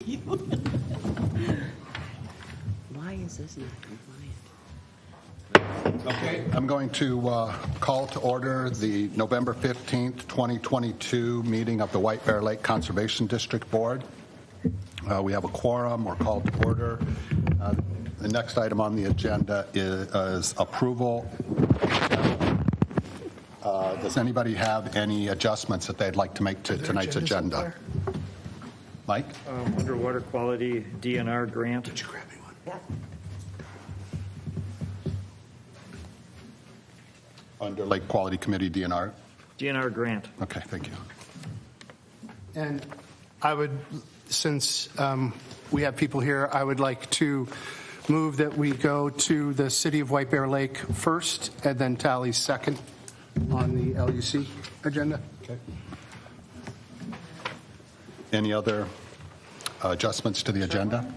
you. Why is this not compliant? Okay, I'm going to call to order the November 15th, 2022 meeting of the White Bear Lake Conservation District Board. We have a quorum. We're called to order. The next item on the agenda is approval. Does anybody have any adjustments that they'd like to make to tonight's agenda? Mike? Under water quality DNR grant. Did you grab me one? Yeah. Under Lake Quality Committee DNR? DNR grant. Okay, thank you. And I would, since we have people here, I would like to move that we go to the City of White Bear Lake first and then Tally second on the LUC agenda. Okay. Any other adjustments to the agenda?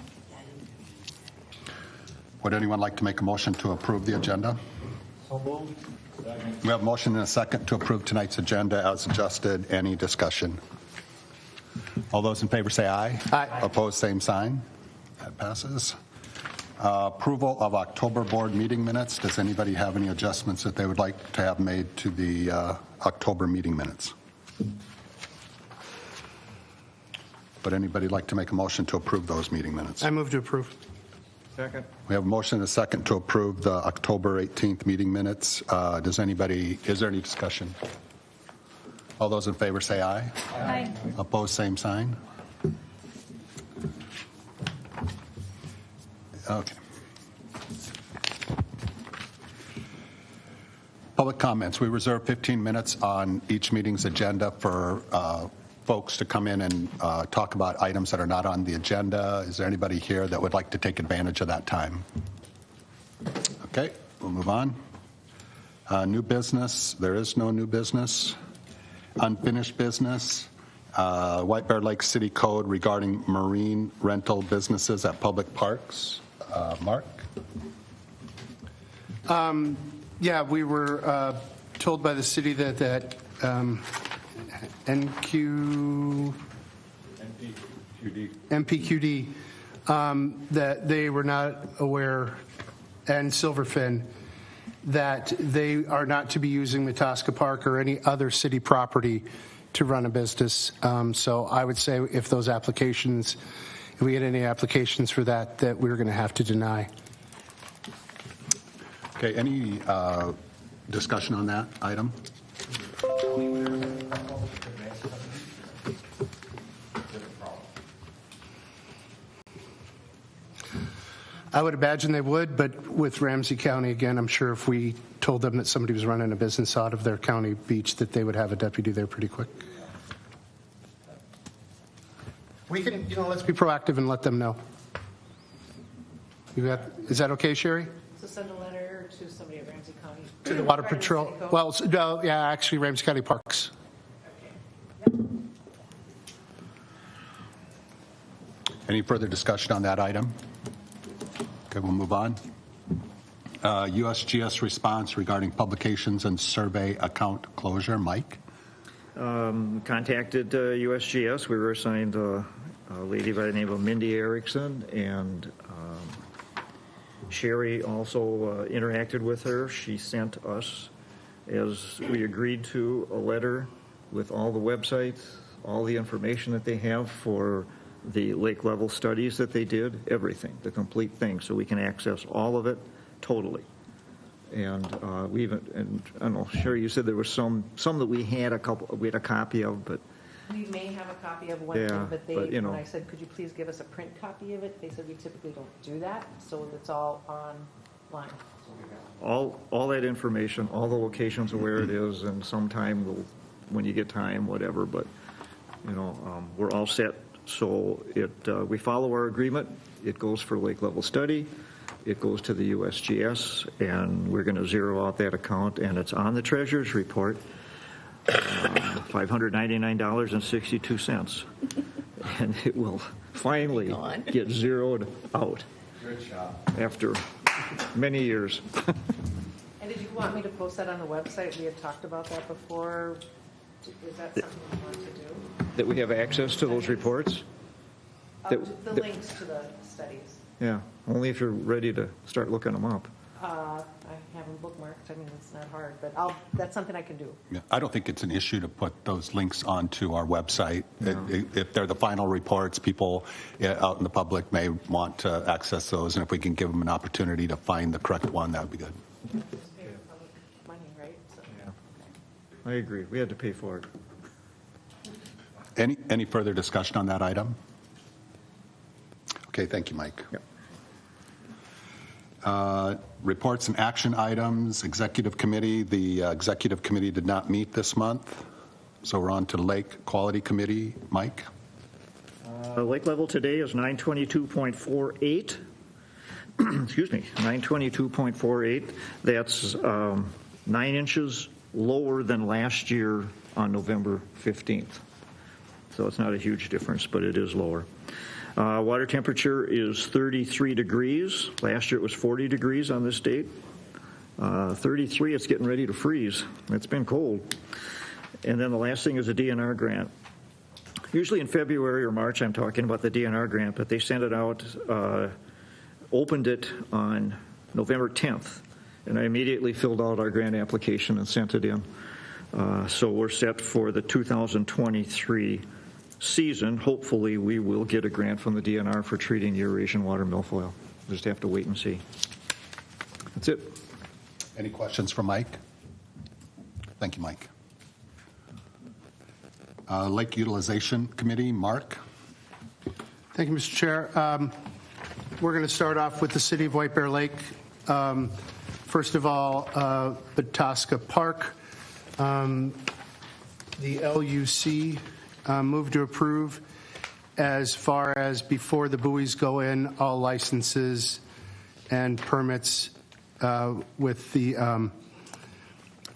Would anyone like to make a motion to approve the agenda? We have a motion and a second to approve tonight's agenda as adjusted. Any discussion? All those in favor say aye. Aye. Opposed, same sign. That passes. Approval of October board meeting minutes. Does anybody have any adjustments that they would like to have made to the October meeting minutes? Would anybody like to make a motion to approve those meeting minutes? I move to approve. Second. We have a motion and a second to approve the October 18th meeting minutes. Is there any discussion? All those in favor say aye. Aye. Opposed, same sign. Okay. Public comments. We reserve 15 minutes on each meeting's agenda for folks to come in and talk about items that are not on the agenda. Is there anybody here that would like to take advantage of that time? Okay, we'll move on. New business. There is no new business. Unfinished business. White Bear Lake City Code regarding marine rental businesses at public parks. Mark? Yeah, we were told by the city that NPQD, that they were not aware, and Silverfin, that they are not to be using Mataska Park or any other city property to run a business. So I would say if those applications, if we get any applications for that, that we're going to have to deny. Okay, any discussion on that item? I would imagine they would, but with Ramsey County, again, I'm sure if we told them that somebody was running a business out of their county beach, that they would have a deputy there pretty quick. We can, let's be proactive and let them know. Is that okay, Sherry? So send a letter to somebody at Ramsey County. To the Water Patrol. Well, no, yeah, actually, Ramsey County Parks. Okay. Yep. Any further discussion on that item? Okay, we'll move on. USGS response regarding publications and survey account closure. Mike? Contacted USGS. We were assigned a lady by the name of Mindy Erickson, and Sherry also interacted with her. She sent us, as we agreed to, a letter with all the websites, all the information that they have for the lake level studies that they did, everything, the complete thing, so we can access all of it totally. And we even, and I don't know, Sherry, you said there was some that we had a copy of, but We may have a copy of one Yeah, thing, but but, when I said, could you please give us a print copy of it, they said we typically don't do that, so it's all online. all that information, all the locations of where it is, and sometime when you get time, whatever. But we're all set. So we follow our agreement. It goes for lake level study. It goes to the USGS, and we're going to zero out that account, and it's on the treasurer's report. $599.62, and it will finally get zeroed out. Good job. After many years. And did you want me to post that on the website? We had talked about that before. Is that something you want to do? That we have access to those reports? The links to the studies. Yeah, only if you're ready to start looking them up. I have them bookmarked. I mean, it's not hard, but that's something I can do. Yeah, I don't think it's an issue to put those links onto our website. If they're the final reports, people out in the public may want to access those, and if we can give them an opportunity to find the correct one, that would be good. Just pay for public money, right? So, I agree. We had to pay for it. Any further discussion on that item? Okay, thank you, Mike. Yep. Reports and action items, Executive Committee. The Executive Committee did not meet this month, so we're on to Lake Quality Committee. Mike? Lake level today is 922.48. Excuse me, 922.48. That's 9 inches lower than last year on November 15th. So it's not a huge difference, but it is lower. Water temperature is 33 degrees. Last year it was 40 degrees on this date. 33, it's getting ready to freeze. It's been cold. And then the last thing is a DNR grant. Usually in February or March I'm talking about the DNR grant, but they sent it out, opened it on November 10th, and I immediately filled out our grant application and sent it in. So we're set for the 2023 season. Hopefully we will get a grant from the DNR for treating the Eurasian water milfoil. We'll just have to wait and see. That's it. Any questions for Mike? Thank you, Mike. Lake Utilization Committee, Mark? Thank you, Mr. Chair. We're going to start off with the City of White Bear Lake. First of all, Petoskey Park. The LUC moved to approve as far as before the buoys go in, all licenses and permits with the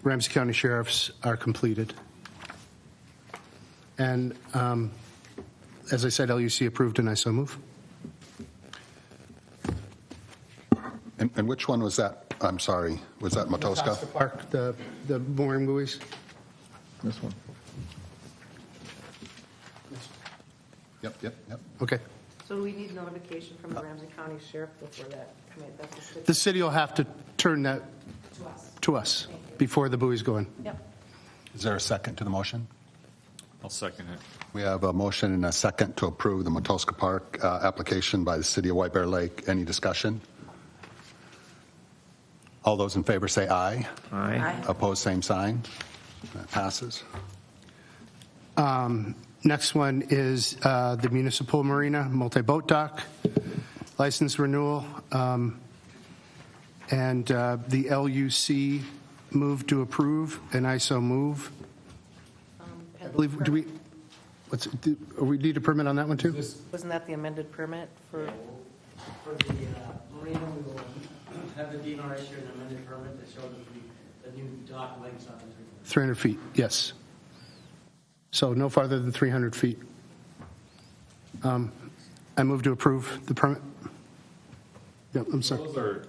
Ramsey County Sheriffs are completed. And as I said, LUC approved and I so move. And which one was that? I'm sorry. Was that Matoska? Petoskey Park, the mooring buoys. This one. Yep. Okay. So we need notification from the Ramsey County Sheriff before that. I mean, that's The city will have to turn that to us. to us before the buoys go in. Yep. Is there a second to the motion? I'll second it. We have a motion and a second to approve the Matoska Park application by the City of White Bear Lake. Any discussion? All those in favor say aye. Aye. Opposed, same sign. That passes. Next one is the Municipal Marina Multi-Boat Dock license renewal. And the LUC moved to approve, and I so move. I believe, do we need a permit on that one too? Wasn't that the amended permit for? For the marina, we will have the DNR issue an amended permit that shows the new dock lengths on the 300 feet, yes. So no farther than 300 feet. I move to approve the permit. Yep, I'm sorry. Those are,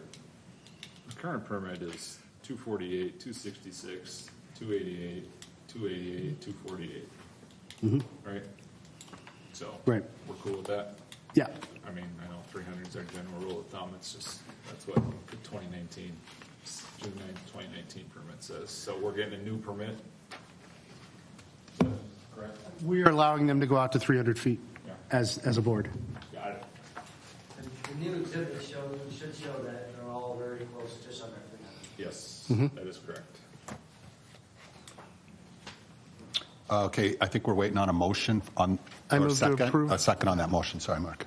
the current permit is 248, 266, 288, 288, 248. Right? So Right. we're cool with that? Yeah. I mean, I know 300 is our general rule of thumb. It's just, that's what the 2019, June 9th, 2019 permit says. So we're getting a new permit? Is that correct? We are allowing them to go out to 300 feet Yeah. as a board. Got it. The new exhibit should show that they're all very close, just under 300. Yes, that is correct. Okay, I think we're waiting on a motion on. I or a move to second. approve. A second on that motion. Sorry, Mark.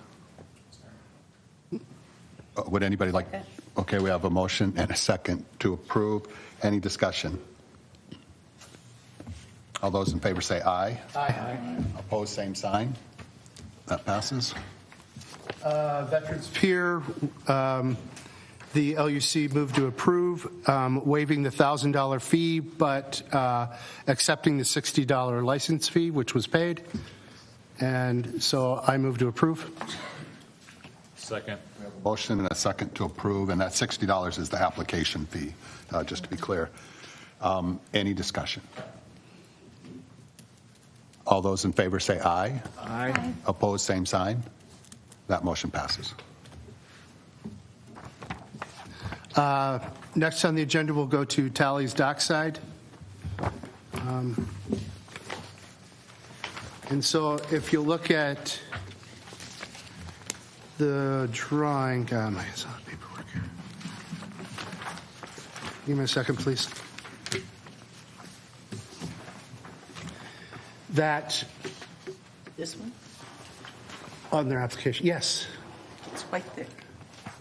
Would anybody like? Okay, we have a motion and a second to approve. Any discussion? All those in favor say aye. Aye. Opposed, same sign. That passes. Veterans Pier, the LUC moved to approve, waiving the $1,000 fee, but accepting the $60 license fee, which was paid. And so I move to approve. Second. Motion and a second to approve, and that $60 is the application fee, just to be clear. Any discussion? All those in favor say aye. Aye. Opposed, same sign. That motion passes. Next on the agenda, we'll go to Tally's Dockside. And so if you look at the drawing, God, I saw the paperwork here. Give me a second, please. That This one? on their application, yes. It's quite thick.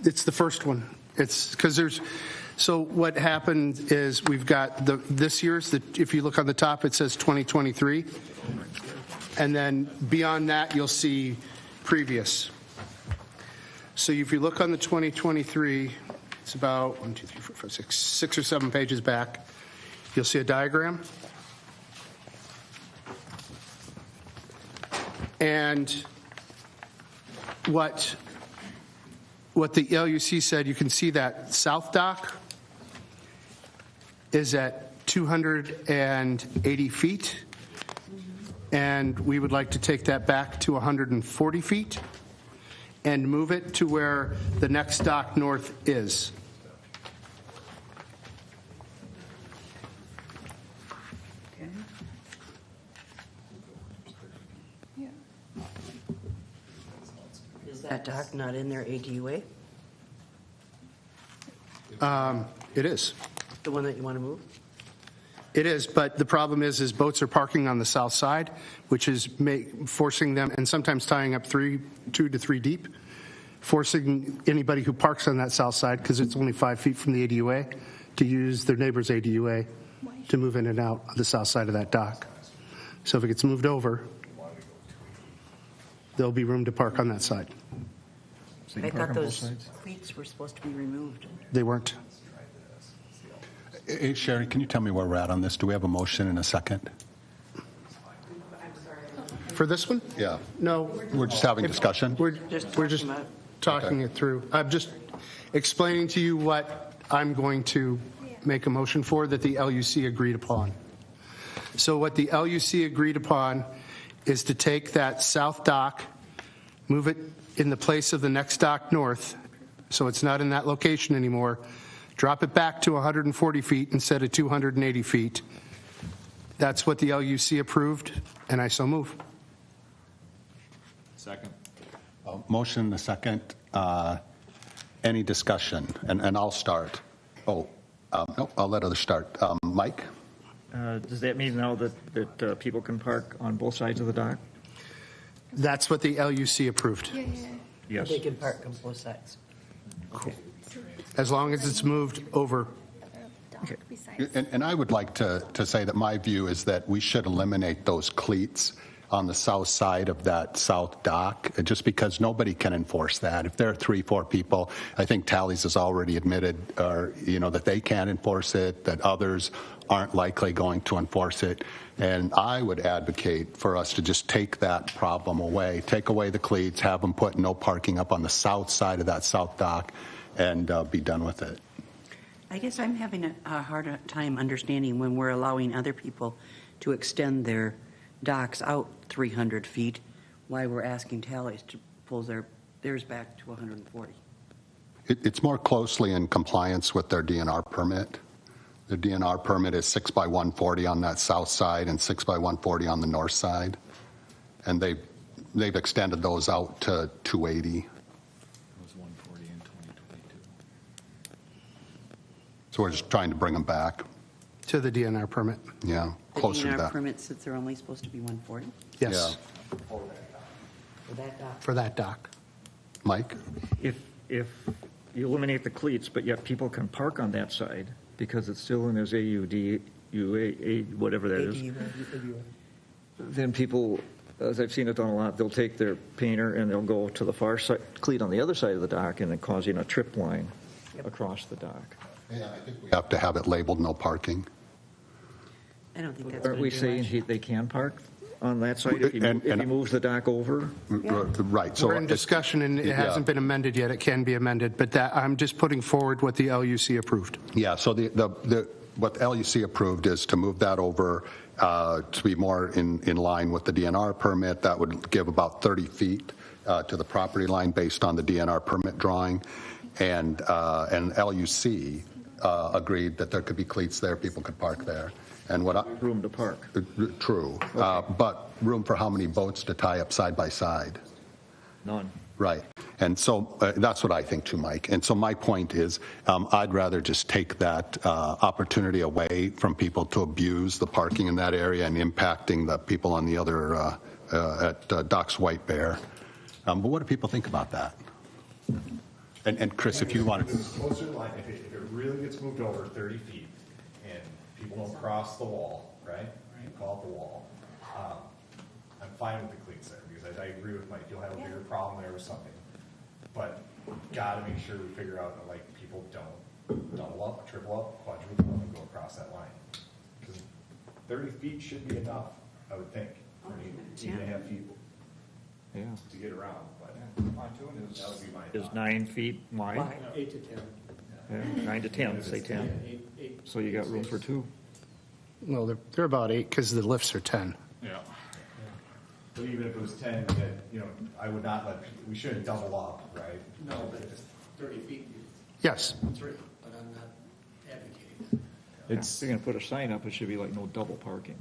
It's the first one. It's because there's, so what happened is we've got this year's, if you look on the top, it says 2023. And then beyond that, you'll see previous. So if you look on the 2023, it's about 1, 2, 3, 4, 5, 6 or 7 pages back. You'll see a diagram. And what the LUC said, you can see that south dock is at 280 feet, and we would like to take that back to 140 feet and move it to where the next dock north is. Okay. Yeah. Is that dock not in their ADUA? It is. The one that you want to move? It is, but the problem is boats are parking on the south side, which is forcing them, and sometimes tying up 2 to 3 deep, forcing anybody who parks on that south side, because it's only 5 feet from the ADUA, to use their neighbor's ADUA to move in and out of the south side of that dock. So if it gets moved over, there'll be room to park on that side. So you I can park thought on both those sides? cleats were supposed to be removed. They weren't. Hey, Sherry, can you tell me where we're at on this? Do we have a motion and a second? For this one? Yeah. No. We're just having discussion? We're Just we're just talking about it. talking it through. I'm just explaining to you what I'm going to make a motion for that the LUC agreed upon. So what the LUC agreed upon is to take that south dock, move it in the place of the next dock north, so it's not in that location anymore, drop it back to 140 feet instead of 280 feet. That's what the LUC approved, and I so move. Second. Motion and a second. Any discussion? And I'll start. No, I'll let others start. Mike? Does that mean now that people can park on both sides of the dock? That's what the LUC approved, Yes. They can park on both sides. as long as it's moved over. And I would like to say that my view is that we should eliminate those cleats on the south side of that south dock, just because nobody can enforce that. If there are 3-4 people, I think Tally's has already admitted, that they can't enforce it, that others aren't likely going to enforce it. And I would advocate for us to just take that problem away, take away the cleats, have them put no parking up on the south side of that south dock, and be done with it. I guess I'm having a hard time understanding when we're allowing other people to extend their docks out 300 feet, why we're asking Tally's to pull theirs back to 140. It's more closely in compliance with their DNR permit. The DNR permit is 6 by 140 on that south side and 6 by 140 on the north side. And they've extended those out to 280. It was 140 in 2022. So we're just trying to bring them back. To the DNR permit. Yeah, closer to The DNR that. permit says they're only supposed to be 140 Yes, for that dock. for that dock. Mike? If you eliminate the cleats, but yet people can park on that side because it's still in his AUD, whatever that is, ADUA. then people, as I've seen it done a lot, they'll take their painter and they'll go to the far side, cleat on the other side of the dock, and then causing a trip line across the dock. Yeah, I think we have to have it labeled no parking. I don't think that's Aren't going we to do saying much. they can park on that side if he And- moves the dock over? Right. So We're in discussion, and it Yeah. hasn't been amended yet. It can be amended, but that, I'm just putting forward what the LUC approved. Yeah, so what the LUC approved is to move that over to be more in line with the DNR permit. That would give about 30 feet to the property line based on the DNR permit drawing, and LUC agreed that there could be cleats there, people could park there. And what I, Room to park. true, but room for how many boats to tie up side by side? None. Right. And so that's what I think too, Mike. And so my point is I'd rather just take that opportunity away from people to abuse the parking in that area and impacting the people on the other at Docks White Bear. But what do people think about that? And Chris, if you want to. Closer to the line, if it really gets moved over 30 feet and people don't cross the wall, right? You call it the wall. I'm fine with the cleats there because I agree with Mike. You'll have a bigger problem there with something. But got to make sure we figure out that like people don't double up, triple up, quadruple up, and go across that line. Because 30 feet should be enough, I would think, for 8.5 feet Yeah. to get around. But Pontoon that would be my Is thought. 9 feet wide? 8 to 10. Yeah, 9 to 10, say 10. So you got room for 2. No, they're about 8 because the lifts are 10. Yeah. But even if it was 10, that, you know, I would not let, we shouldn't double up, right? No, but if it's 30 feet, Yes. it's 3, but I'm not advocating that. If you're going to put a sign up, it should be like no double parking.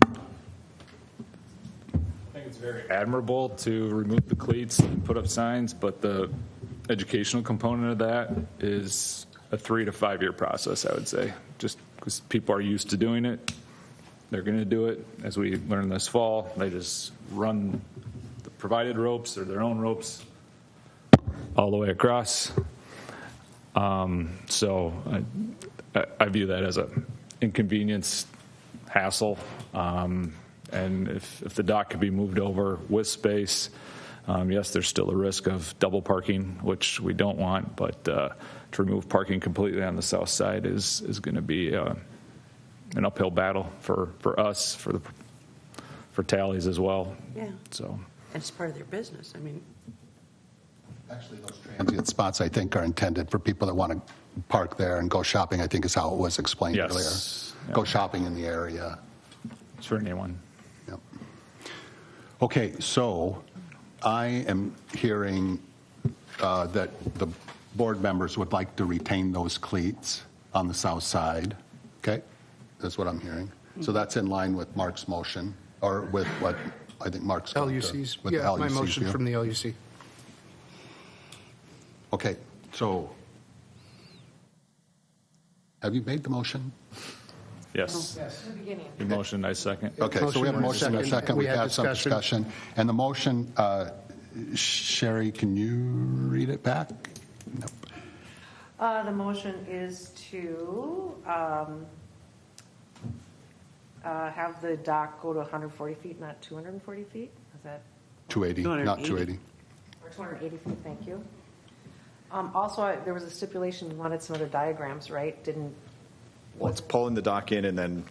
I think it's very admirable to remove the cleats and put up signs, but the educational component of that is a 3 to 5 year process, I would say, just because people are used to doing it. They're going to do it. As we learned this fall, they just run the provided ropes or their own ropes all the way across. So I view that as an inconvenience, hassle. And if the dock could be moved over with space, yes, there's still a risk of double parking, which we don't want, but to remove parking completely on the south side is going to be an uphill battle for us, for Tallies as well. Yeah. So And it's part of their business. I mean, Actually, those transient spots, I think, are intended for people that want to park there and go shopping, I think is how it was explained Yes. earlier. Yeah. Go shopping in the area. it's for anyone. Yep. Okay, so I am hearing that the board members would like to retain those cleats on the south side. Okay? That's what I'm hearing. So that's in line with Mark's motion, or with what I think Mark's going to. LUC's, with the yeah, my LUC's motion view. from the LUC. Okay, so have you made the motion? Yes. Yes. You motion, I second. Okay, so we have a motion and a second. We We've had had some discussion. And the motion, Sherry, can you read it back? Nope. The motion is to have the dock go to 140 feet, not 240 feet? Is that, 280, not 280. or 280 feet, thank you. Also, there was a stipulation, you wanted some other diagrams, right? Didn't, Well, it's pulling the dock in and then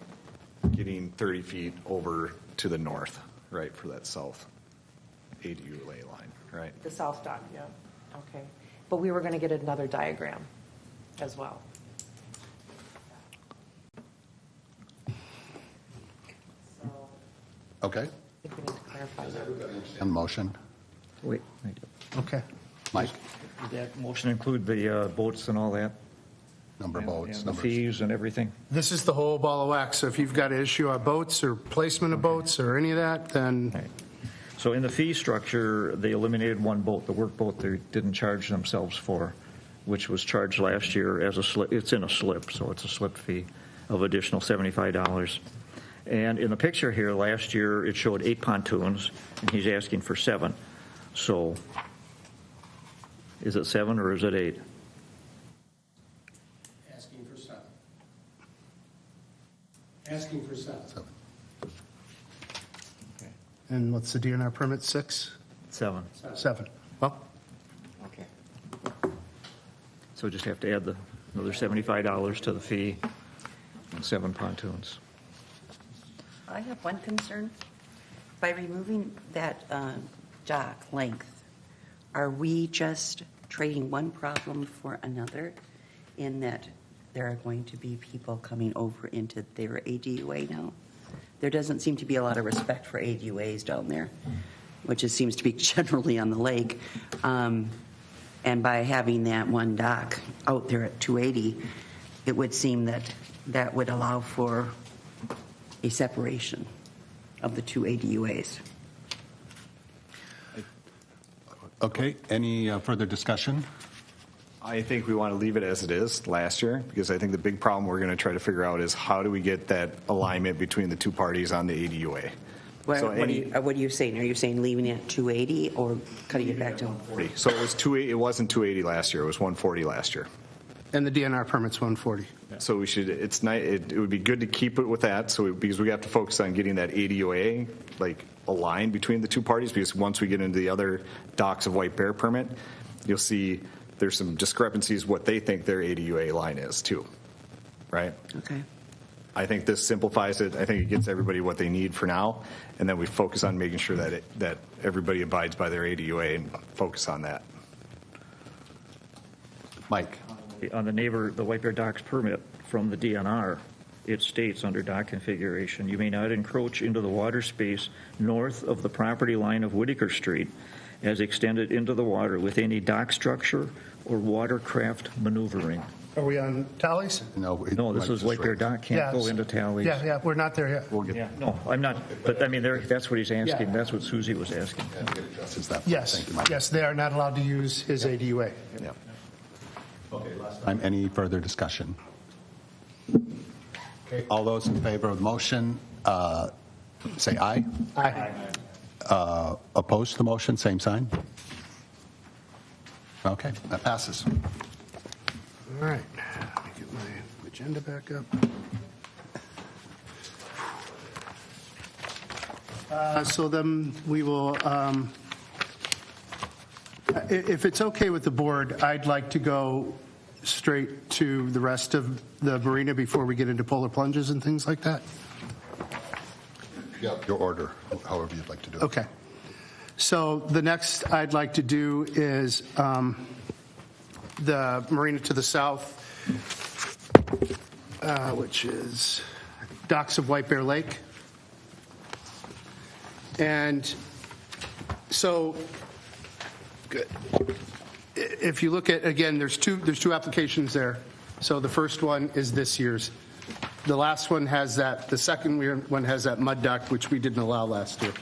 getting 30 feet over to the north, right, for that south ADU lay line, right? the south dock, yeah, okay. But we were going to get another diagram as well. So Okay, I think we need to clarify that. and motion. Wait, Okay. Mike, did that motion include the boats and all that? number of votes, And the numbers. fees and everything? This is the whole ball of wax. So if you've got an issue on boats or placement of boats or any of that, then Right. So in the fee structure, they eliminated one boat, the work boat they didn't charge themselves for, which was charged last year as a slip. It's in a slip, so it's a slip fee of additional $75. And in the picture here, last year, it showed 8 pontoons, and he's asking for 7. So is it 7 or is it 8? Asking for 7. Asking for 7. and what's the DNR permit? 6? 7. 7. Well, Okay. So just have to add another $75 to the fee and 7 pontoons. I have one concern. By removing that dock length, are we just trading one problem for another in that there are going to be people coming over into their ADUA now? There doesn't seem to be a lot of respect for ADUAs down there. which it seems to be generally on the lake. And by having that one dock out there at 280, it would seem that that would allow for a separation of the two ADUAs. Okay, any further discussion? I think we want to leave it as it is last year, because I think the big problem we're going to try to figure out is how do we get that alignment between the two parties on the ADUA? What, So what are you saying? Are you saying leaving it at 280 or cutting it back to 140. So it was 280. It wasn't 280 last year. It was 140 last year. And the DNR permit's 140. So we should. It's nice. It would be good to keep it with that. So because we have to focus on getting that ADUA like aligned between the two parties. Because once we get into the other docks of White Bear permit, you'll see there's some discrepancies what they think their ADUA line is too. Right. Okay. I think this simplifies it. I think it gets everybody what they need for now, and then we focus on making sure that that everybody abides by their ADUA and focus on that. Mike? On the White Bear Docks permit from the DNR, it states under dock configuration, you may not encroach into the water space north of the property line of Whitaker Street as extended into the water with any dock structure or watercraft maneuvering. Are we on tallies? No, this is White Bear Dock, can't go into tallies. Yeah, we're not there yet. Yeah, no, I'm not, but I mean, that's what he's asking. That's what Susie was asking. Yes, yes, they are not allowed to use his ADUA. Yeah. Any further discussion? Okay, all those in favor of the motion, say aye. Aye. Opposed to the motion, same sign. Okay, that passes. All right, let me get my agenda back up. So then we will, if it's okay with the board, I'd like to go straight to the rest of the marina before we get into polar plunges and things like that. Yeah, your order, however you'd like to do it. Okay. So the next I'd like to do is the marina to the south, which is docks of White Bear Lake. And so, good. If you look at, again, there's two applications there. So the first one is this year's. The last one has that, the second one has that mud dock, which we didn't allow last year.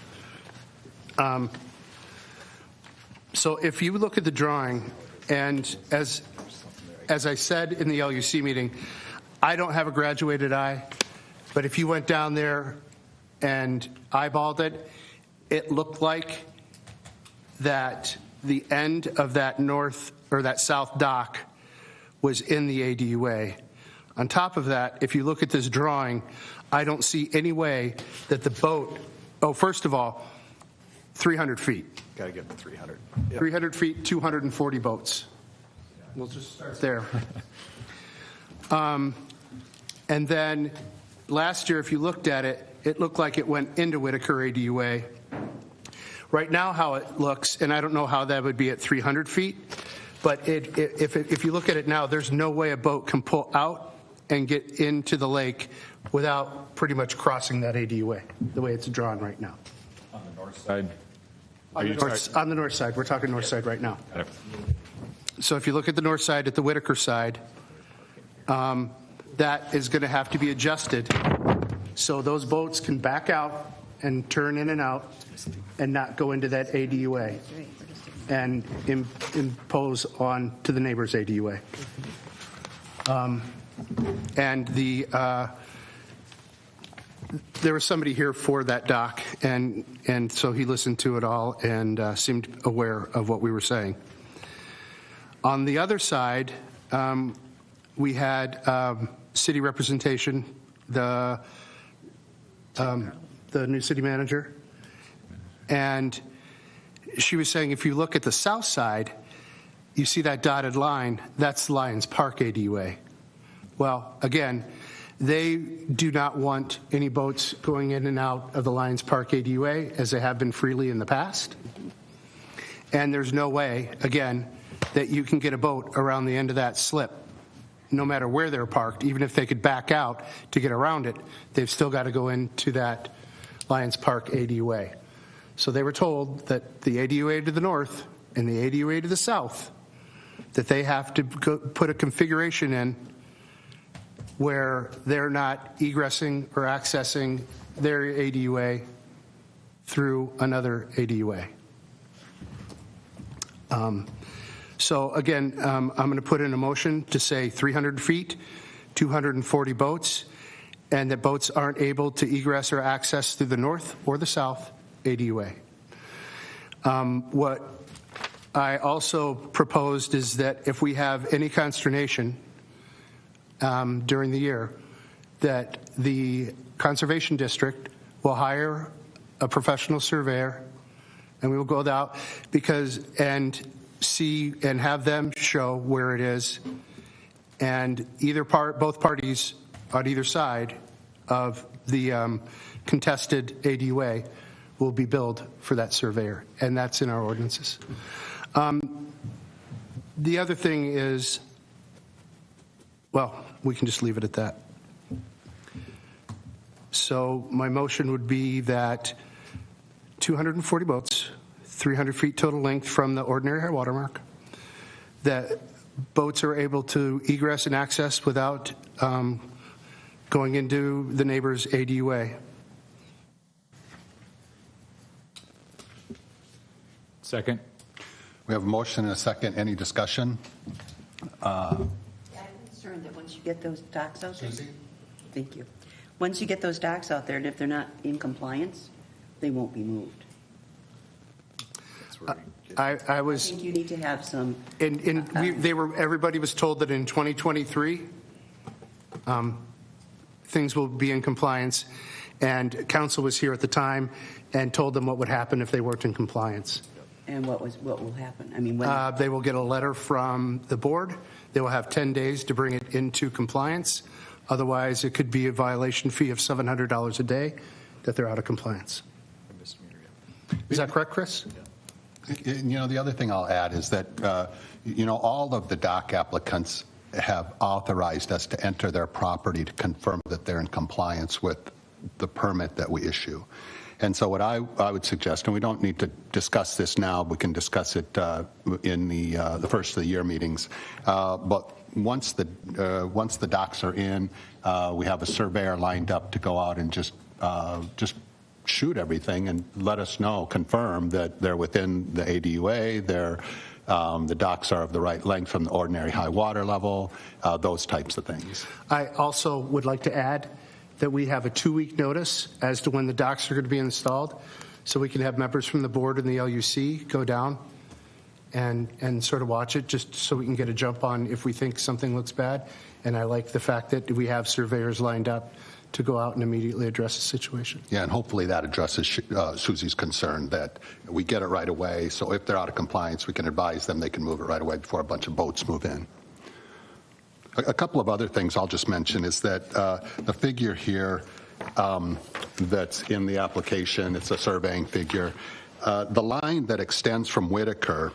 So if you look at the drawing, and as I said in the LUC meeting, I don't have a graduated eye, but if you went down there and eyeballed it, it looked like that the end of that north or that south dock was in the ADUA. On top of that, if you look at this drawing, I don't see any way that the boat, first of all, 300 feet. Got to get to 300. 300 feet, 240 boats. We'll just start there. And then last year, if you looked at it, it looked like it went into Whitaker ADUA. Right now, how it looks, and I don't know how that would be at 300 feet, but if you look at it now, there's no way a boat can pull out and get into the lake without pretty much crossing that ADUA, the way it's drawn right now. On the north side. On the north side. We're talking north side right now. So if you look at the north side, at the Whitaker side, that is going to have to be adjusted so those boats can back out and turn in and out and not go into that ADUA and impose on to the neighbor's ADUA. And there was somebody here for that dock, and so he listened to it all and seemed aware of what we were saying. On the other side, we had city representation, the new city manager, and she was saying if you look at the south side, you see that dotted line, that's Lions Park ADUA. Well, again, they do not want any boats going in and out of the Lions Park ADUA as they have been freely in the past. And there's no way, again, that you can get a boat around the end of that slip, no matter where they're parked. Even if they could back out to get around it, they've still got to go into that Lions Park ADUA. So they were told that the ADUA to the north and the ADUA to the south, that they have to put a configuration in where they're not egressing or accessing their ADUA through another ADUA. So again, I'm going to put in a motion to say 300 feet, 240 boats, and that boats aren't able to egress or access through the north or the south ADUA. What I also proposed is that if we have any consternation during the year, that the Conservation District will hire a professional surveyor, and we will go out and see and have them show where it is, and both parties on either side of the contested ADUA will be billed for that surveyor, and that's in our ordinances. The other thing is, well, we can just leave it at that. So my motion would be that 240 boats, 300 feet total length from the ordinary high water mark, that boats are able to egress and access without going into the neighbor's ADUA. Second. We have a motion and a second. Any discussion? I'm concerned that once you get those docks out there. Thank you. Once you get those docks out there, and if they're not in compliance, they won't be moved. I was. I think you need to have some. Everybody was told that in 2023, things will be in compliance, and council was here at the time and told them what would happen if they weren't in compliance. And what will happen? I mean, when They will get a letter from the board. They will have 10 days to bring it into compliance. Otherwise, it could be a violation fee of $700 a day that they're out of compliance. Is that correct, Chris? The other thing I'll add is that, all of the dock applicants have authorized us to enter their property to confirm that they're in compliance with the permit that we issue. And so what I would suggest, and we don't need to discuss this now, we can discuss it in the first of the year meetings, but once the docks are in, we have a surveyor lined up to go out and just shoot everything and let us know, confirm that they're within the ADUA, the docks are of the right length from the ordinary high water level, those types of things. I also would like to add that we have a 2-week notice as to when the docks are going to be installed, so we can have members from the board and the LUC go down and sort of watch it, just so we can get a jump on if we think something looks bad. And I like the fact that we have surveyors lined up to go out and immediately address the situation. Yeah, and hopefully that addresses Susie's concern that we get it right away, so if they're out of compliance, we can advise them they can move it right away before a bunch of boats move in. A couple of other things I'll just mention is that the figure here that's in the application, it's a surveying figure. The line that extends from Whitaker,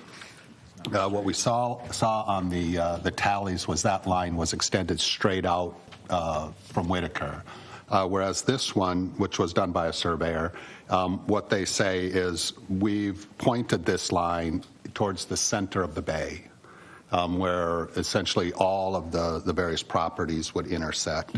what we saw on the tallies was that line was extended straight out from Whitaker. Whereas this one, which was done by a surveyor, what they say is we've pointed this line towards the center of the bay, where essentially all of the various properties would intersect.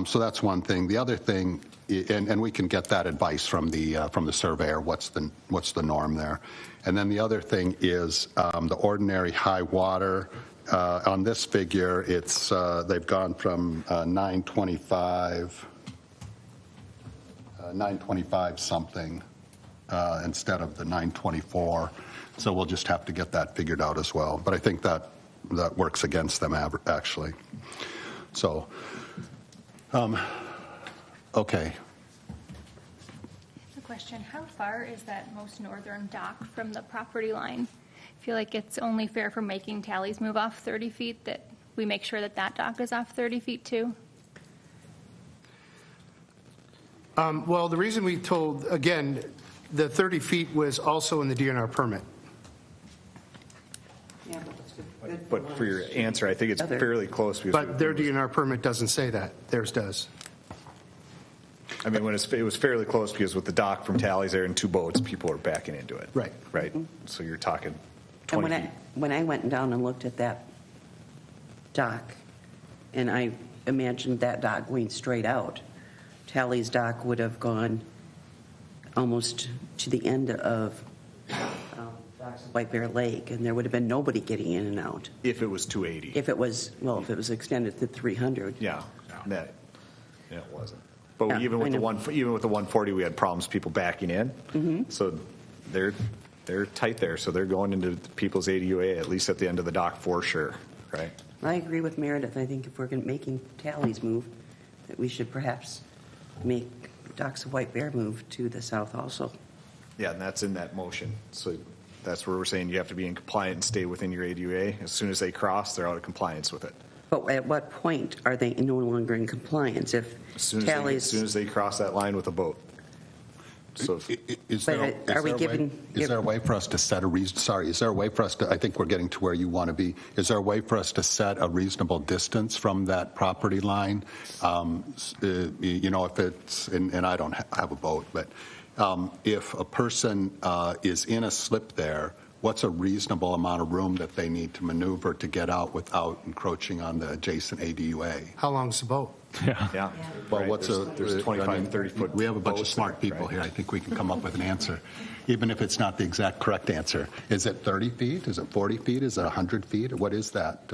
So that's one thing. The other thing, and we can get that advice from the surveyor, what's the norm there. And then the other thing is the ordinary high water. On this figure, it's they've gone from 925 something instead of the 924. So we'll just have to get that figured out as well. But I think that works against them actually. So, okay. A question, how far is that most northern dock from the property line? I feel like it's only fair for making tallies move off 30 feet that we make sure that dock is off 30 feet too. Well, the reason we told, again, the 30 feet was also in the DNR permit. yeah, but it's good But for your answer, I think it's fairly close. But their DNR permit doesn't say that. Theirs does. I mean, when it was fairly close because with the dock from Tally's there and 2 boats, people were backing into it. Right. Right. So you're talking And 20 feet. when I went down and looked at that dock, and I imagined that dock going straight out, Tally's dock would have gone almost to the end of docks of White Bear Lake, and there would have been nobody getting in and out. If it was 280. If it was extended to 300. Yeah. That, yeah, it wasn't. But Yeah, even with I the know. even with the 140, we had problems people backing in. Mm-hmm. So they're tight there. So they're going into people's ADUA at least at the end of the dock for sure, right? I agree with Meredith. I think if we're making Tally's move, that we should perhaps make docks of White Bear move to the south also. Yeah, and that's in that motion. So that's where we're saying you have to be in compliant and stay within your ADUA. As soon as they cross, they're out of compliance with it. But at what point are they no longer in compliance? If As soon Tally's, as they cross that line with a boat. So if, Is But there, are we is there a way- giving- is there a way for us to set a reason, sorry, is there a way for us to, I think we're getting to where you want to be, is there a way for us to set a reasonable distance from that property line? You know, if it's, and I don't have a boat, but if a person is in a slip there, what's a reasonable amount of room that they need to maneuver to get out without encroaching on the adjacent ADUA? How long's the boat? yeah. Well, Right, what's there's 25, 30-foot We have a bunch of boats smart there, people right? here. I think we can come up with an answer, even if it's not the exact correct answer. Is it 30 feet? Is it 40 feet? Is it 100 feet? What is that?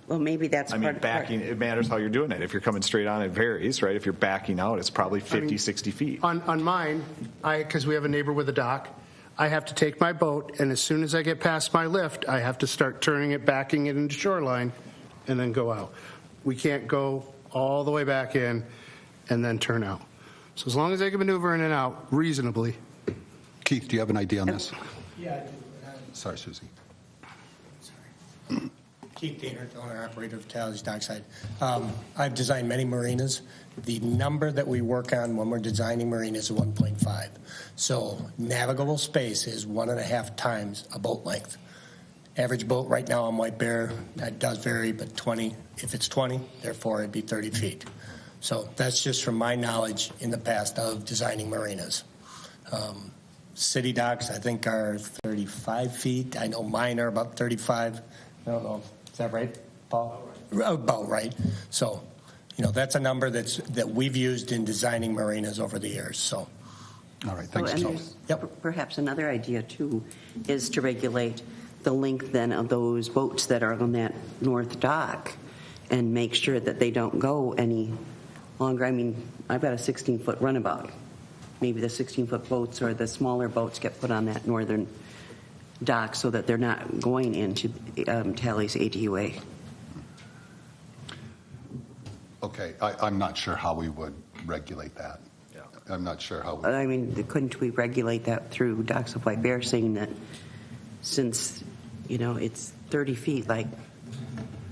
well, maybe that's I part mean, of backing, it matters how you're doing it. If you're coming straight on, it varies, right? If you're backing out, it's probably 50, 60 feet. On mine, because we have a neighbor with a dock, I have to take my boat, and as soon as I get past my lift, I have to start turning it, backing it into shoreline, and then go out. We can't go all the way back in and then turn out. So as long as I can maneuver in and out reasonably. Keith, do you have an idea on this? Yeah, I do. Sorry, Susie. Keith Diener, owner-operator of Tally's Dockside. I've designed many marinas. The number that we work on when we're designing marinas is 1.5. So navigable space is 1.5 times a boat length. Average boat right now on White Bear, that does vary, but 20, if it's 20, therefore it'd be 30 feet. So that's just from my knowledge in the past of designing marinas. City docks, I think, are 35 feet. I know mine are about 35. I don't know. Is that right, Paul? About right. So, you know, that's a number that we've used in designing marinas over the years. So, All right, thanks. and Tom. there's perhaps another idea too, is to regulate the length then of those boats that are on that north dock and make sure that they don't go any longer. I mean, I've got a 16-foot runabout. Maybe the 16-foot boats or the smaller boats get put on that northern dock so that they're not going into Tally's ADUA. Okay, I'm not sure how we would regulate that. Yeah. I'm not sure how. I mean, couldn't we regulate that through Docks of White Bear, saying that since, you know, it's 30 feet, like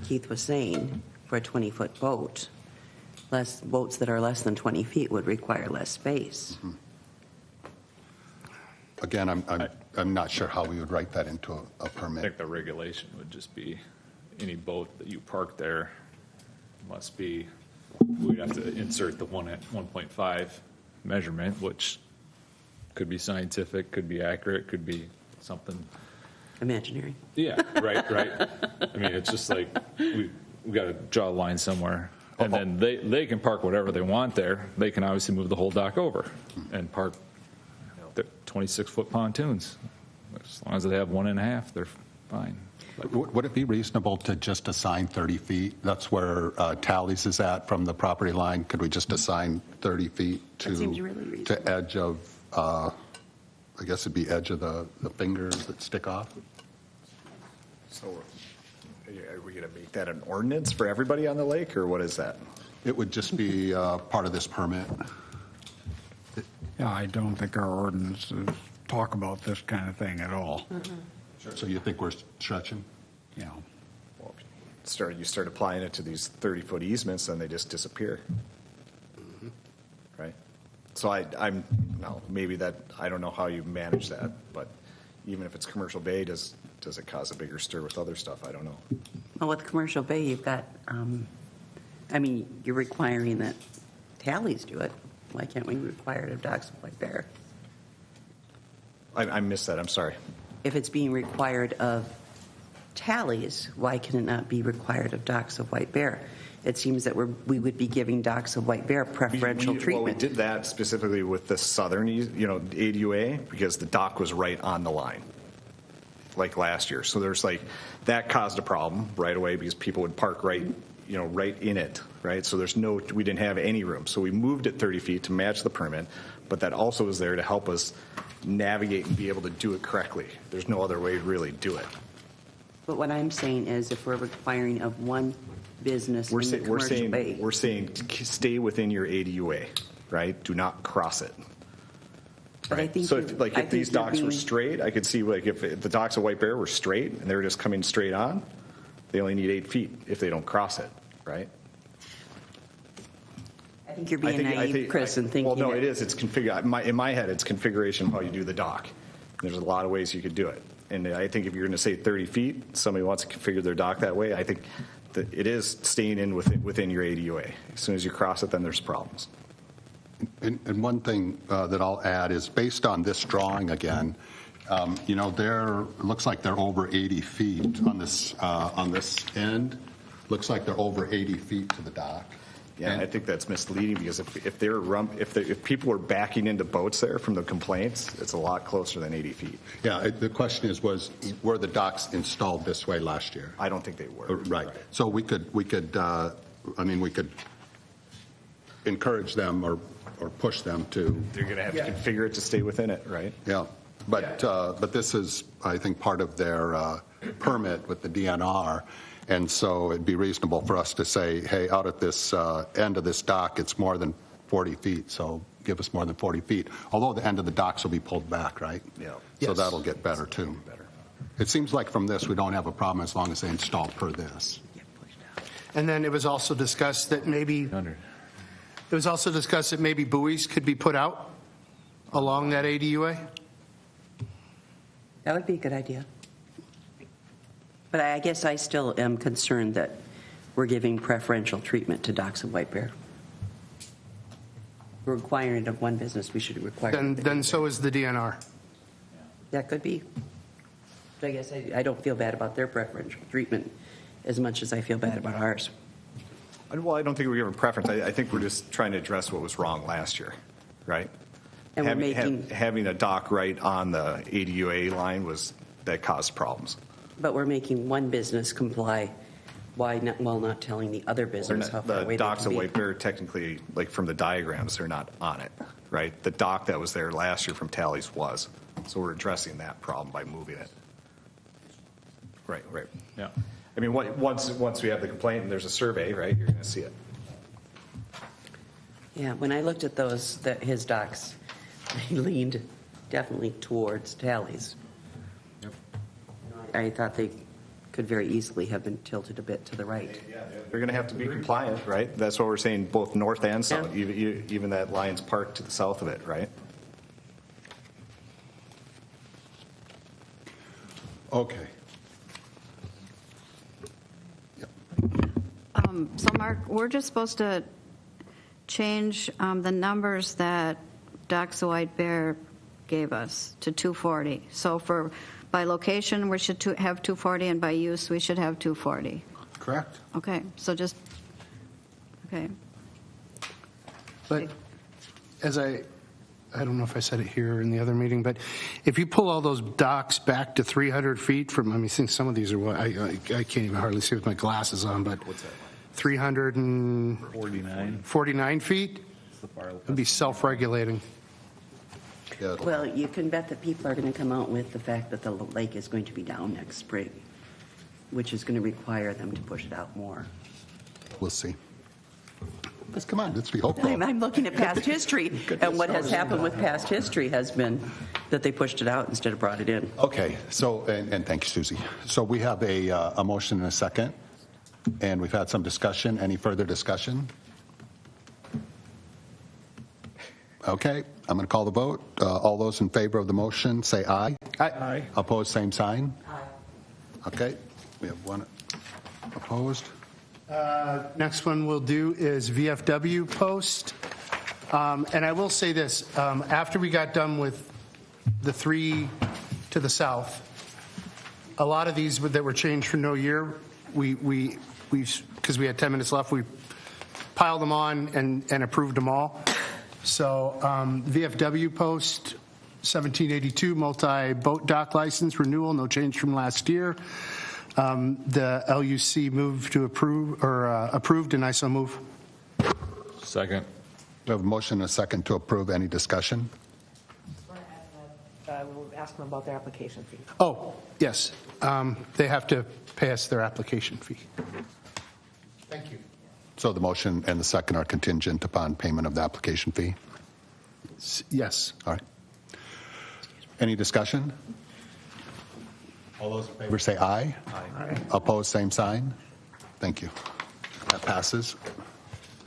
Keith was saying, for a 20-foot boat, less boats that are less than 20 feet would require less space. Again, I'm not sure how we would write that into a I permit. think the regulation would just be any boat that you park there must be, we'd have to insert the 1.5 measurement, which could be scientific, could be accurate, could be something. Imaginary. Yeah, right. I mean, it's just like we got to draw a line somewhere. And then they can park whatever they want there. They can obviously move the whole dock over and park the 26-foot pontoons. As long as they have 1.5, they're fine. Would it be reasonable to just assign 30 feet? That's where Tally's is at from the property line. Could we just assign 30 feet That seems really reasonable. to edge of, I guess it'd be edge of the fingers that stick off? So are we going to make that an ordinance for everybody on the lake, or what is that? It would just be part of this permit. Yeah, I don't think our ordinances talk about this kind of thing at all. So you think we're stretching? You know, Well, you start applying it to these 30-foot easements, then they just disappear. Right? So I'm no, maybe that, I don't know how you manage that, but even if it's commercial bay, does it cause a bigger stir with other stuff? I don't know. Well, with Commercial Bay, you've got, I mean, you're requiring that Tally's do it. Why can't we require it of docks of White Bear? I missed that, I'm sorry. If it's being required of tallies, why can it not be required of docks of White Bear? It seems that we would be giving docks of White Bear preferential Well, we treatment. did that specifically with the southern, ADUA, because the dock was right on the line, like last year. So there's that caused a problem right away because people would park right in it, right? So we didn't have any room. So we moved it 30 feet to match the permit, but that also was there to help us navigate and be able to do it correctly. There's no other way to really do it. But what I'm saying is if we're requiring of one business in the commercial bay. We're saying stay within your ADUA, right? Do not cross it. But I think So you're- if I think these you're docks were being- straight, I could see if the docks of White Bear were straight and they were just coming straight on, they only need 8 feet if they don't cross it, right? I think you're being naive, Chris, and thinking. Well, no, it is. It's in my head, it's configuration of how you do the dock. There's a lot of ways you could do it. And I think if you're going to say 30 feet, somebody wants to configure their dock that way, I think that it is staying within your ADUA. As soon as you cross it, then there's problems. And one thing that I'll add is based on this drawing again, it looks like they're over 80 feet on this end. Looks like they're over 80 feet to the dock. Yeah, I think that's misleading because if people were backing into boats there from the complaints, it's a lot closer than 80 feet. Yeah, the question were the docks installed this way last year? I don't think they were. Right. So we could encourage them or push them to. They're going to have to configure it to stay within it, right? Yeah, but this is, I think, part of their permit with the DNR. And so it'd be reasonable for us to say, hey, out at this end of this dock, it's more than 40 feet, so give us more than 40 feet. Although the end of the docks will be pulled back, right? Yeah. So that'll get better, too. It seems like from this, we don't have a problem as long as they install per this. And then it was also discussed that maybe buoys could be put out along that ADUA. That would be a good idea. But I guess I still am concerned that we're giving preferential treatment to docks of White Bear. We're requiring it of one business, we should require. Then so is the DNR. That could be. But I guess I don't feel bad about their preferential treatment as much as I feel bad about ours. Well, I don't think we're giving preference. I think we're just trying to address what was wrong last year, right? And we're making. Having a dock right on the ADUA line that caused problems. But we're making one business comply, while not telling the other business how far away The they docks can of be. White Bear, technically, like from the diagrams, they're not on it, right? The dock that was there last year from Tallies was. So we're addressing that problem by moving it. Right. Yeah. I mean, once we have the complaint and there's a survey, right, you're going to see it. Yeah, when I looked at his docks, they leaned definitely towards Tallies. I thought they could very easily have been tilted a bit to the right. They're going to have to be compliant, right? That's what we're saying, both north and south, even that Lions Park to the south of it, right? Okay. So Mark, we're just supposed to change the numbers that Docks of White Bear gave us to 240. So by location, we should have 240, and by use, we should have 240. Correct. Okay, so okay. But as I don't know if I said it here or in the other meeting, but if you pull all those docks back to 300 feet from, I think some of these are I can't even hardly see with my glasses on, but What's that? 349 feet would be self-regulating. Yeah. Well, you can bet that people are going to come out with the fact that the lake is going to be down next spring, which is going to require them to push it out more. We'll see. Let's come on, let's be hopeful. I'm looking at past history, and what has happened with past history has been that they pushed it out instead of brought it in. Okay, so, and thank you, Susie. So we have a motion and a second, and we've had some discussion. Any further discussion? Okay, I'm going to call the vote. All those in favor of the motion, say aye. Aye. Opposed, same sign. Aye. Okay, we have one opposed. Next one we'll do is VFW post. And I will say this, after we got done with the 3 to the south, a lot of these that were changed for no year, because we had 10 minutes left, we piled them on and approved them all. So VFW post 1782 multi-boat dock license renewal, no change from last year. The LUC moved to approve, or approved, and I so move. Second. We have a motion and a second to approve. Any discussion? We'll ask them about their application fee. Oh, yes. They have to pay us their application fee. Thank you. So the motion and the second are contingent upon payment of the application fee? Yes. All right. Any discussion? All those in favor say aye. Aye. Opposed, same sign. Thank you. That passes.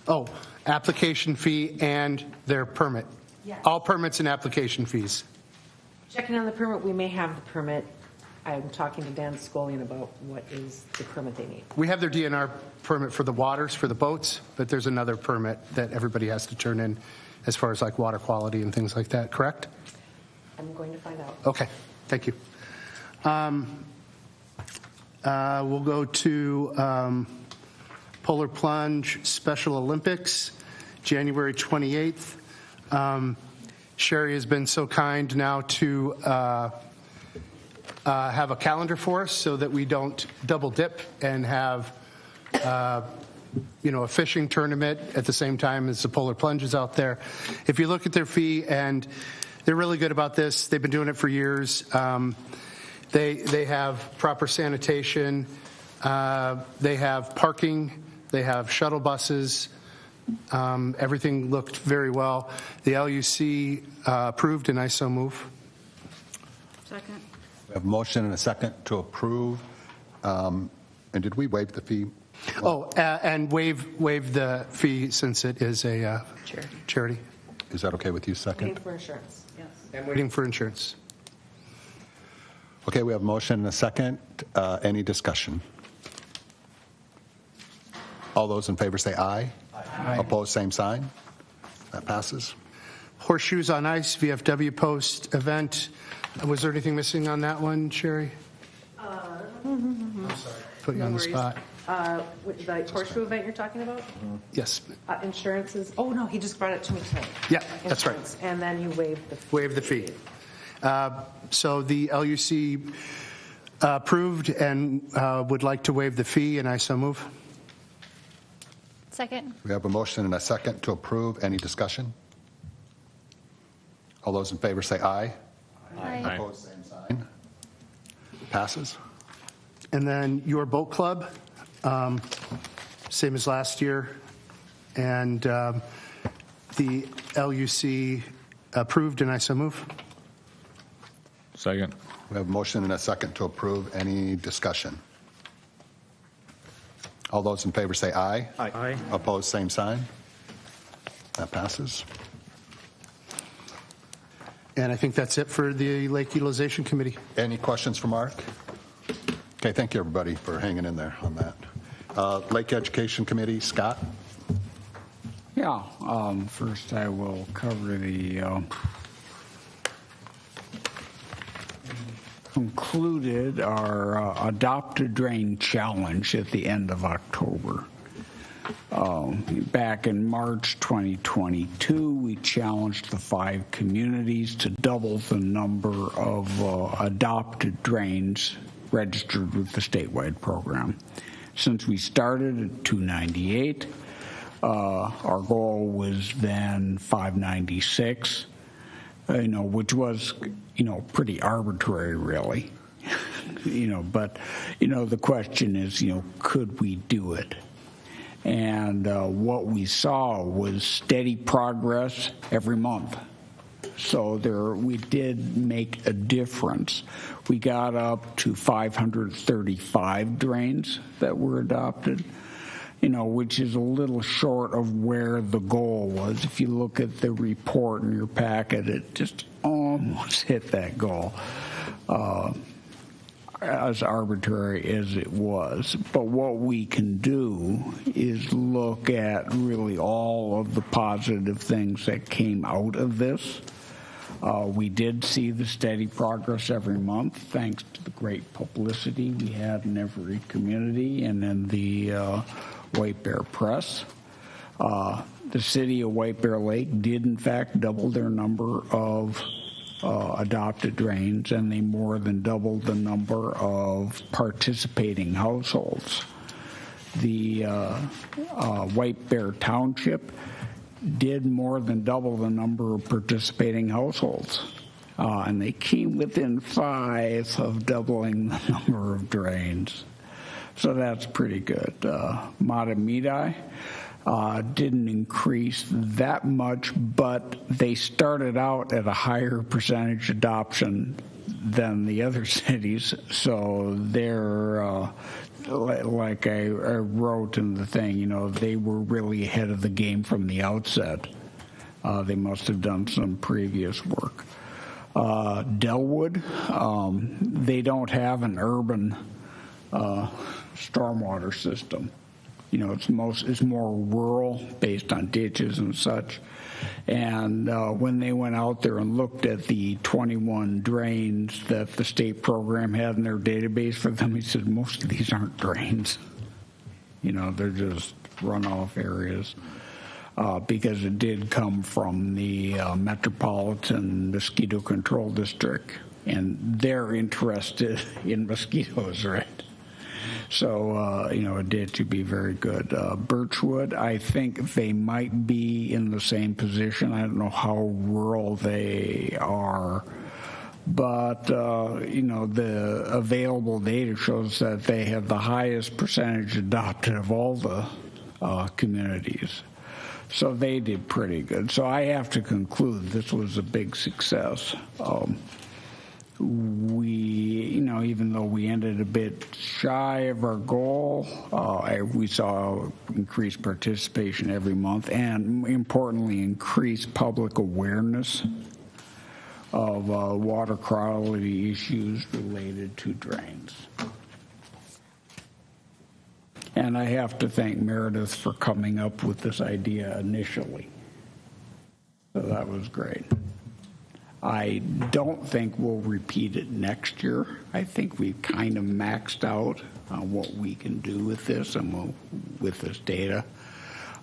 Oh, application fee and their permit. Yes. All permits and application fees. Checking on the permit, we may have the permit. I'm talking to Dan Scolian about what is the permit they need. We have their DNR permit for the waters, for the boats, but there's another permit that everybody has to turn in as far as like water quality and things like that, correct? I'm going to find out. Okay, thank you. We'll go to Polar Plunge Special Olympics, January 28th. Sherry has been so kind now to have a calendar for us so that we don't double dip and have a fishing tournament at the same time as the Polar Plunge is out there. If you look at their fee, and they're really good about this, they've been doing it for years. They have proper sanitation, they have parking, they have shuttle buses. Everything looked very well. The LUC approved, and I so move. Second. We have a motion and a second to approve. And did we waive the fee? Oh, and waive the fee since it is a charity. Is that okay with you, second? Waiting for insurance, yes. And waiting for insurance. Okay, we have a motion and a second. Any discussion? All those in favor say aye. Aye. Opposed, same sign. That passes. Horseshoes on Ice, VFW post event. Was there anything missing on that one, Sherry? I'm sorry. Put you on the spot. The horseshoe event you're talking about? Yes. Insurances, oh no, he just brought it to me tonight. Yeah, that's right. Insurance, and then you waived the fee. Waive the fee. So the LUC approved and would like to waive the fee, and I so move. Second. We have a motion and a second to approve. Any discussion? All those in favor say aye. Aye. Opposed, same sign. Passes. And then your boat club, same as last year. And the LUC approved, and I so move. Second. We have a motion and a second to approve. Any discussion? All those in favor say aye. Aye. Opposed, same sign. That passes. And I think that's it for the Lake Utilization Committee. Any questions for Mark? Okay, thank you, everybody, for hanging in there on that. Lake Education Committee, Scott? Yeah, first I will cover the concluded our Adopted Drain Challenge at the end of October. Back in March 2022, we challenged the 5 communities to double the number of adopted drains registered with the statewide program. Since we started at 298, our goal was then 596, which was, pretty arbitrary, really. But, the question is, could we do it? And what we saw was steady progress every month. So we did make a difference. We got up to 535 drains that were adopted, which is a little short of where the goal was. If you look at the report in your packet, it just almost hit that goal. as arbitrary as it was. But what we can do is look at really all of the positive things that came out of this. We did see the steady progress every month, thanks to the great publicity we had in every community and in the White Bear Press. The city of White Bear Lake did, in fact, double their number of adopted drains, and they more than doubled the number of participating households. The White Bear Township did more than double the number of participating households, and they came within 5 of doubling the number of drains. So that's pretty good. Matamidi didn't increase that much, but they started out at a higher percentage adoption than the other cities, so they're like I wrote in the thing, you know, they were really ahead of the game from the outset. They must have done some previous work. Delwood, they don't have an urban stormwater system. You know, it's more rural, based on ditches and such. And when they went out there and looked at the 21 drains that the state program had in their database for them, he said most of these aren't drains. You know, they're just runoff areas. Because it did come from the Metropolitan Mosquito Control District, and they're interested in mosquitoes, right? So, you know, it did to be very good. Birchwood, I think they might be in the same position. I don't know how rural they are, but, you know, the available data shows that they have the highest percentage adopted of all the communities. So they did pretty good. So I have to conclude this was a big success. We, you know, even though we ended a bit shy of our goal, we saw increased participation every month and, importantly, increased public awareness of water quality issues related to drains. And I have to thank Meredith for coming up with this idea initially. So that was great. I don't think we'll repeat it next year. I think we've kind of maxed out what we can do with this and with this data.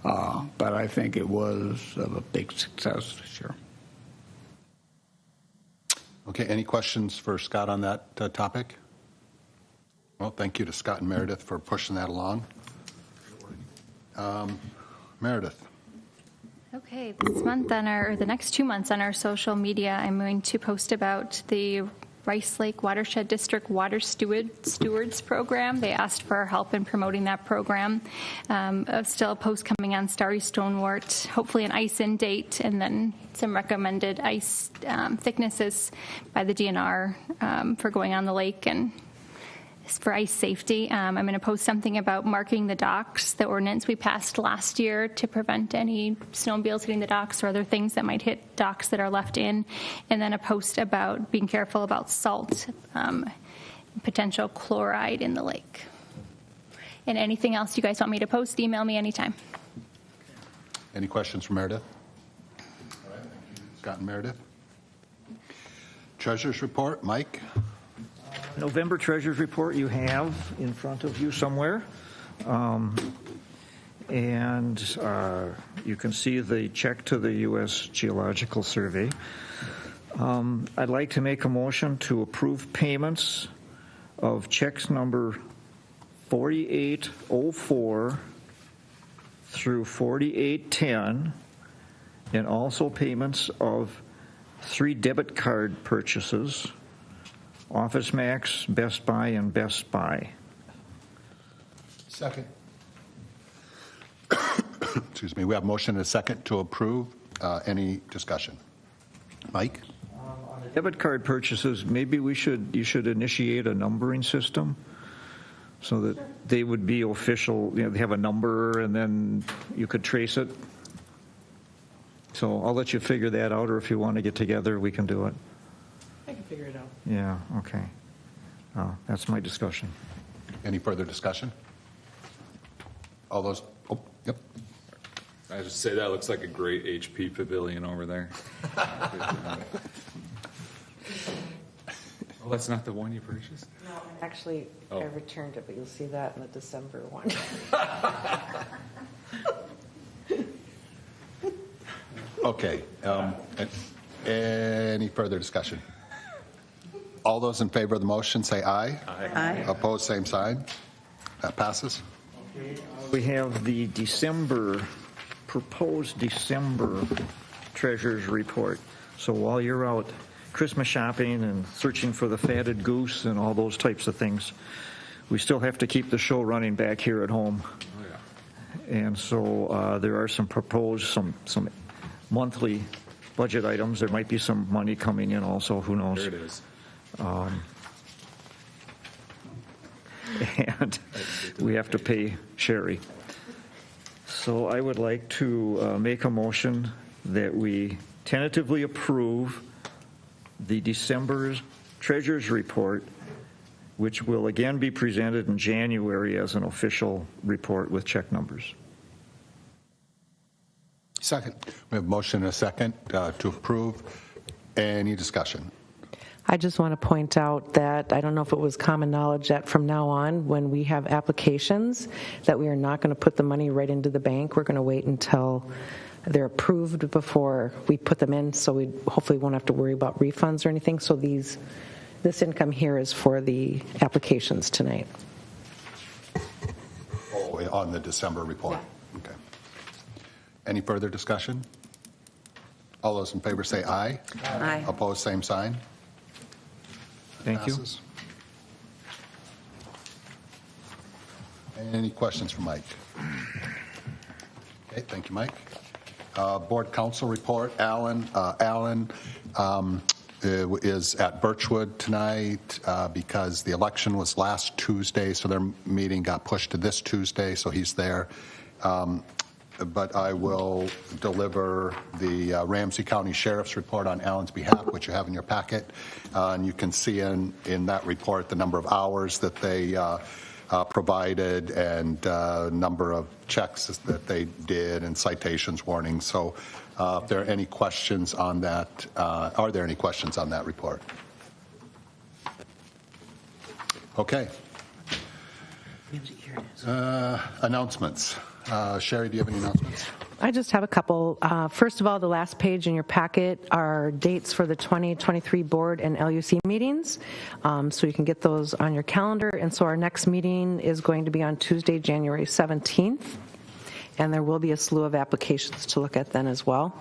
But I think it was a big success this year. Okay, any questions for Scott on that topic? Well, thank you to Scott and Meredith for pushing that along. Meredith. Okay, this month or the next 2 months on our social media, I'm going to post about the Rice Lake Watershed District Water Stewards Program. They asked for our help in promoting that program. Still a post coming on starry stonewort, hopefully an ice-in date, and then some recommended ice thicknesses by the DNR for going on the lake and for ice safety. I'm going to post something about marking the docks, the ordinance we passed last year to prevent any snowmobiles hitting the docks or other things that might hit docks that are left in, and then a post about being careful about salt, potential chloride in the lake. And anything else you guys want me to post, email me anytime. Any questions for Meredith? All right, thank you, Scott and Meredith. Treasurer's report, Mike. November Treasurer's Report you have in front of you somewhere. And you can see the check to the U.S. Geological Survey. I'd like to make a motion to approve payments of checks number 4804 through 4810, and also payments of 3 debit card purchases: Office Max, Best Buy, and Best Buy. Second. Excuse me. We have motion and a second to approve. Any discussion? Mike? On the debit card purchases, maybe you should initiate a numbering system so that they would be official. You know, they have a number, and then you could trace it. So I'll let you figure that out, or if you want to get together, we can do it. I can figure it out. Yeah, okay. That's my discussion. Any further discussion? All those, oh, yep. I just say that looks like a great HP pavilion over there. Oh, that's not the one you purchased? No, actually, Oh. I returned it, but you'll see that in the December one. Okay. Any further discussion? All those in favor of the motion say aye. Aye. Opposed, same sign. That passes. We have the proposed December treasurer's report. So while you're out Christmas shopping and searching for the fatted goose and all those types of things, we still have to keep the show running back here at home. Oh, yeah. And so there are some proposed, some monthly budget items. There might be some money coming in also, who knows? There it is. And we have to pay Sherry. So I would like to make a motion that we tentatively approve the December's treasurer's report, which will again be presented in January as an official report with check numbers. Second. We have a motion and a second to approve. Any discussion? I just want to point out that, I don't know if it was common knowledge that from now on, when we have applications, that we are not going to put the money right into the bank. We're going to wait until they're approved before we put them in, so we hopefully won't have to worry about refunds or anything. So this income here is for the applications tonight. Oh, on the December report. Okay. Any further discussion? All those in favor say aye. Aye. Opposed, same sign. Thank you. Passes. Any questions for Mike? Okay, thank you, Mike. Board council report, Alan is at Birchwood tonight because the election was last Tuesday, so their meeting got pushed to this Tuesday, so he's there. But I will deliver the Ramsey County Sheriff's report on Alan's behalf, which you have in your packet. And you can see in that report the number of hours that they provided and number of checks that they did and citations, warnings. So if there are any questions on that, are there any questions on that report? Okay. Here it is. Announcements. Sherry, do you have any announcements? I just have a couple. First of all, the last page in your packet are dates for the 2023 board and LUC meetings, so you can get those on your calendar. And so our next meeting is going to be on Tuesday, January 17th, and there will be a slew of applications to look at then as well.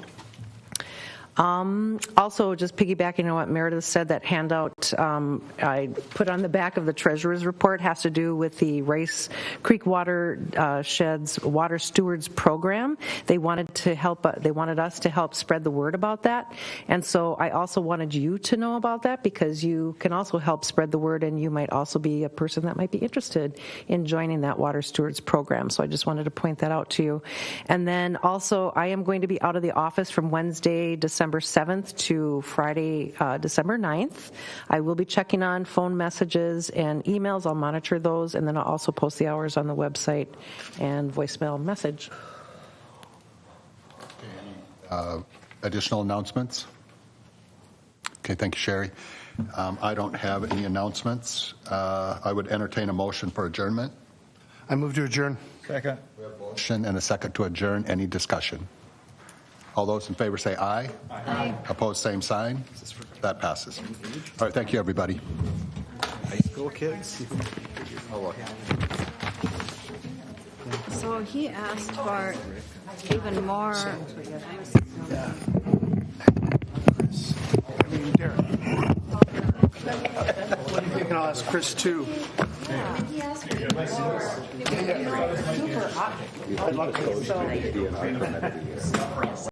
Also, just piggybacking on what Meredith said, that handout I put on the back of the treasurer's report has to do with the Rice Creek Watershed's Water Stewards Program. They wanted us to help spread the word about that, and so I also wanted you to know about that because you can also help spread the word, and you might also be a person that might be interested in joining that Water Stewards Program. So I just wanted to point that out to you. And then also, I am going to be out of the office from Wednesday, December 7th to Friday, December 9th. I will be checking on phone messages and emails. I'll monitor those, and then I'll also post the hours on the website and voicemail message. Additional announcements? Okay, thank you, Sherry. I don't have any announcements. I would entertain a motion for adjournment. I move to adjourn. Second. We have a motion and a second to adjourn. Any discussion? All those in favor say aye. Aye. Opposed, same sign. That passes. All right, thank you, everybody. High school kids? Oh, look. So he asked for even more. What do you think? I'll ask Chris too. He asked for more. Super.